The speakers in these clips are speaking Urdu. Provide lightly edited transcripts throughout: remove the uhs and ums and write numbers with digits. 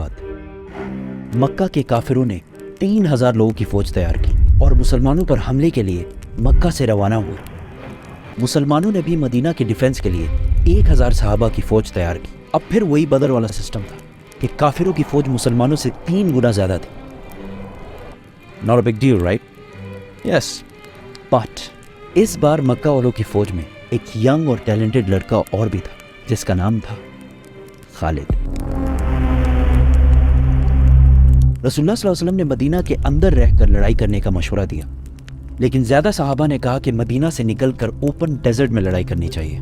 بعد مکہ کے کافروں نے 3000 لوگوں کی فوج تیار کی اور مسلمانوں پر حملے کے لیے مکہ سے روانہ ہوئے۔ مسلمانوں نے بھی مدینہ کے ڈیفنس کے لیے 1000 صحابہ کی فوج تیار کی۔ اب پھر وہی بدر والا سسٹم تھا کہ کافروں کی فوج مسلمانوں سے 3 گنا زیادہ تھی۔ Not a big deal, right? Yes. But اس بار مکہ والوں کی فوج میں ایک ینگ اور ٹیلنٹڈ لڑکا اور بھی تھا جس کا نام تھا خالد۔ رسول اللہ صلی اللہ علیہ وسلم نے مدینہ کے اندر رہ کر لڑائی کرنے کا مشورہ دیا، لیکن زیادہ صحابہ نے کہا کہ مدینہ سے نکل کر اوپن ڈیزرٹ میں لڑائی کرنی چاہیے،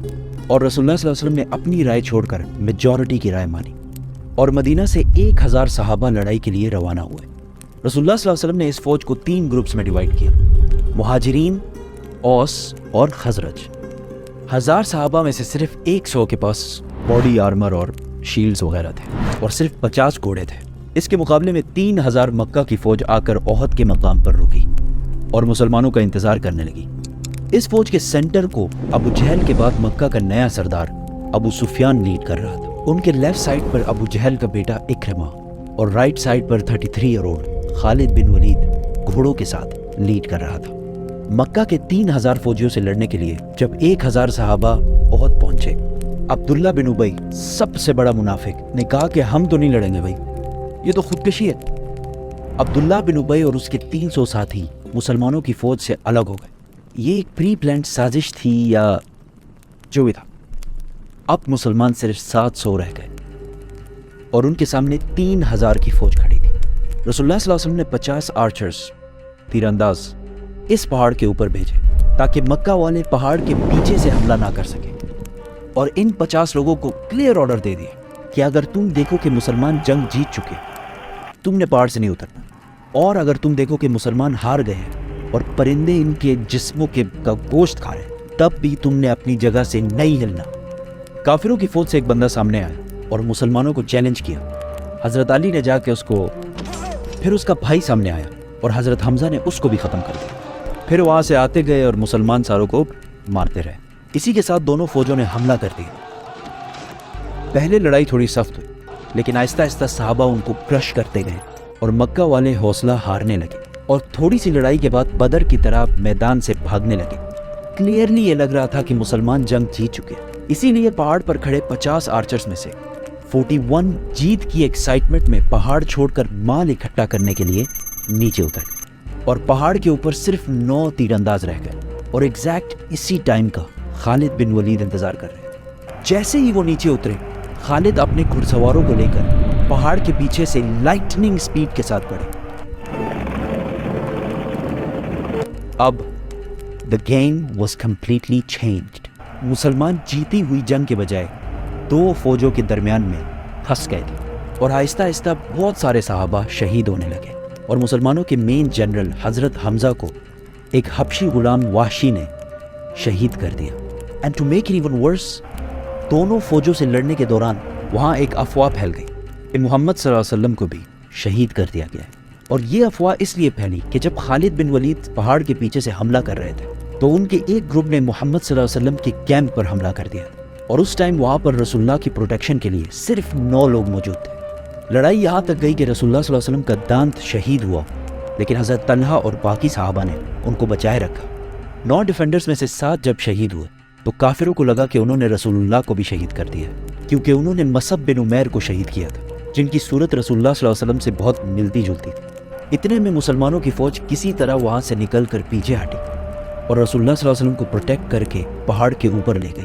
اور رسول اللہ صلی اللہ علیہ وسلم نے اپنی رائے چھوڑ کر میجورٹی کی رائے مانی اور مدینہ سے 1000 صحابہ لڑائی کے لیے روانہ ہوئے۔ رسول اللہ صلی اللہ علیہ وسلم نے اس فوج کو 3 گروپس میں ڈیوائیڈ کیا: مہاجرین، اوس اور خزرج۔ 1000 صحابہ میں سے صرف 100 کے پاس باڈی آرمر اور شیلڈز وغیرہ تھے اور صرف 50 گھوڑے تھے۔ اس کے مقابلے میں 3000 مکہ کی فوج آ کر احد کے مقام پر رکی اور مسلمانوں کا انتظار کرنے لگی۔ اس فوج کے سینٹر کو ابو جہل کے بعد مکہ کا نیا سردار ابو سفیان لیڈ کر رہا تھا۔ ان کے لیفٹ سائڈ پر ابو جہل کا بیٹا اکرمہ اور رائٹ سائڈ پر 33 ایئر اولڈ خالد بن ولید گھوڑوں کے ساتھ لیڈ کر رہا تھا۔ مکہ کے 3000 فوجیوں سے لڑنے کے لیے جب 1000 صحابہ احد پہنچے، عبداللہ بن ابی سب سے بڑا منافق نے کہا کہ ہم تو نہیں لڑیں گے بھائی، یہ تو خودکشی ہے۔ عبداللہ بن ابی اور اس کے 300 ساتھی مسلمانوں کی فوج سے الگ ہو گئے۔ یہ ایک پری پلانڈ سازش تھی یا جو بھی تھا۔ اب مسلمان صرف 700 رہ گئے اور ان کے سامنے 3000 کی فوج کھڑی تھی۔ رسول اللہ صلی اللہ علیہ وسلم نے 50 آرچرز تیر انداز اس پہاڑ کے اوپر بھیجے تاکہ مکہ والے پہاڑ کے پیچھے سے حملہ نہ کر سکیں، اور ان 50 لوگوں کو کلیئر آرڈر دے دیا کہ اگر تم دیکھو کہ مسلمان جنگ جیت چکے تم نے پہاڑ سے نہیں اترنا، اور اگر تم دیکھو کہ مسلمان ہار گئے ہیں اور پرندے ان کے جسموں کا گوشت کھا رہے ہیں تب بھی تم نے اپنی جگہ سے نہیں ہلنا۔ کافروں کی فوج سے ایک بندہ سامنے آیا اور مسلمانوں کو چیلنج کیا۔ حضرت علی نے جا کے پھر اس کا بھائی سامنے آیا اور حضرت حمزہ نے اس کو بھی ختم کر دیا۔ پھر وہاں سے آتے گئے اور مسلمان ساروں کو مارتے رہے۔ اسی کے ساتھ دونوں فوجوں نے حملہ کر دیا۔ پہلے لڑائی تھوڑی سخت ہوئی، لیکن آہستہ آہستہ صحابہ ان کو کرش کرتے گئے اور مکہ والے حوصلہ ہارنے لگے، اور تھوڑی سی لڑائی کے بعد بدر کی طرح میدان سے بھاگنے لگے۔ کلیئرلی یہ لگ رہا تھا کہ مسلمان جنگ جیت چکے، اسی لیے پہاڑ پر کھڑے 50 آرچرز میں سے 41 جیت کی ایکسائٹمنٹ میں پہاڑ چھوڑ کر مال اکٹھا کرنے کے لیے نیچے اتر گئے، اور پہاڑ کے اوپر صرف 9 تیر انداز رہ گئے، اور ایگزیکٹ اسی ٹائم کا خالد بن ولید انتظار کر رہے۔ جیسے ہی وہ نیچے اترے، خالد اپنے گھڑ سواروں کو لے کر پہاڑ کے پیچھے سے لائٹننگ سپیڈ کے ساتھ بڑھے۔ اب the game was completely changed۔ مسلمان جیتی ہوئی جنگ کے بجائے 2 فوجوں کے درمیان میں پھنس گئے تھے، اور آہستہ آہستہ بہت سارے صحابہ شہید ہونے لگے، اور مسلمانوں کے مین جنرل حضرت حمزہ کو ایک حبشی غلام وحشی نے شہید کر دیا۔ And to make it even worse, دونوں فوجوں سے لڑنے کے دوران وہاں ایک افواہ پھیل گئی کہ محمد صلی اللہ علیہ وسلم کو بھی شہید کر دیا گیا ہے۔ اور یہ افواہ اس لیے پھیلی کہ جب خالد بن ولید پہاڑ کے پیچھے سے حملہ کر رہے تھے تو ان کے ایک گروپ نے محمد صلی اللہ علیہ وسلم کے کیمپ پر حملہ کر دیا، اور اس ٹائم وہاں پر رسول اللہ کی پروٹیکشن کے لیے صرف 9 لوگ موجود تھے۔ لڑائی یہاں تک گئی کہ رسول اللہ صلی اللہ علیہ وسلم کا دانت شہید ہوا، لیکن حضرت طلحہ اور باقی صحابہ نے ان کو بچائے رکھا۔ 9 ڈیفینڈرز میں سے 7 جب شہید ہوئے تو کافروں کو لگا کہ انہوں نے رسول اللہ کو بھی شہید کر دیا، کیونکہ انہوں نے مصعب بن عمیر کو شہید کیا تھا، جن کی صورت رسول اللہ صلی اللہ علیہ وسلم سے بہت ملتی جلتی تھی۔ اتنے میں مسلمانوں کی فوج کسی طرح وہاں سے نکل کر پیچھے ہٹی اور رسول اللہ صلی اللہ علیہ وسلم کو پروٹیکٹ کر کے پہاڑ کے اوپر لے گئی،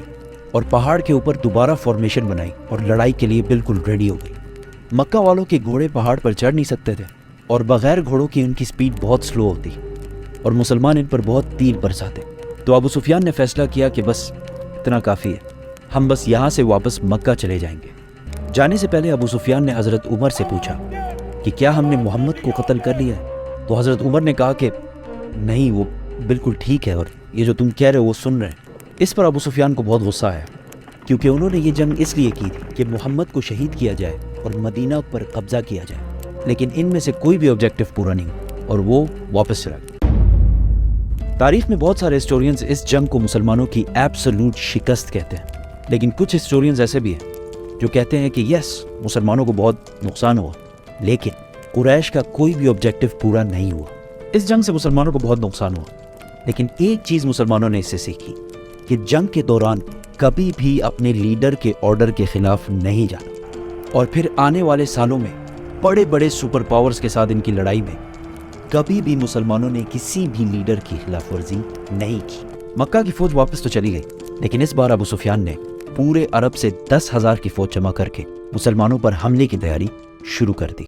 اور پہاڑ کے اوپر دوبارہ فارمیشن بنائی اور لڑائی کے لیے بالکل ریڈی ہو گئی۔ مکہ والوں کے گھوڑے پہاڑ پر چڑھ نہیں سکتے تھے، اور بغیر گھوڑوں کی ان کی سپیڈ بہت سلو ہوتی، اور مسلمان ان پر بہت تیر برساتے۔ تو ابو سفیان نے فیصلہ کیا کہ بس اتنا کافی ہے، ہم بس یہاں سے واپس مکہ چلے جائیں گے۔ جانے سے پہلے ابو سفیان نے حضرت عمر سے پوچھا کہ کیا ہم نے محمد کو قتل کر لیا ہے؟ تو حضرت عمر نے کہا کہ نہیں، وہ بالکل ٹھیک ہے، اور یہ جو تم کہہ رہے ہو وہ سن رہے ہیں۔ اس پر ابو سفیان کو بہت غصہ آیا، کیونکہ انہوں نے یہ جنگ اس لیے کی تھی کہ محمد کو شہید کیا جائے اور مدینہ پر قبضہ کیا جائے، لیکن ان میں سے کوئی بھی آبجیکٹو پورا نہیں ہوا اور وہ واپس چلا گیا۔ تاریخ میں بہت سارے ہسٹورینز اس جنگ کو مسلمانوں کی ایبسولوٹ شکست کہتے ہیں، لیکن کچھ ہسٹورینز ایسے بھی ہیں جو کہتے ہیں کہ یس، مسلمانوں کو بہت نقصان ہوا، لیکن قریش کا کوئی بھی آبجیکٹو پورا نہیں ہوا۔ اس جنگ سے مسلمانوں کو بہت نقصان ہوا، لیکن ایک چیز مسلمانوں نے اس سے سیکھی کہ جنگ کے دوران کبھی بھی اپنے لیڈر کے آرڈر کے خلاف نہیں جانا، اور پھر آنے والے سالوں میں بڑے بڑے سپر پاورز کے ساتھ ان کی لڑائی میں کبھی بھی مسلمانوں نے کسی بھی لیڈر کی خلاف ورزی نہیں کی۔ مکہ کی فوج واپس تو چلی گئی، لیکن اس بار ابو سفیان نے پورے عرب سے 10,000 کی فوج جمع کر کے مسلمانوں پر حملے کی تیاری شروع کر دی۔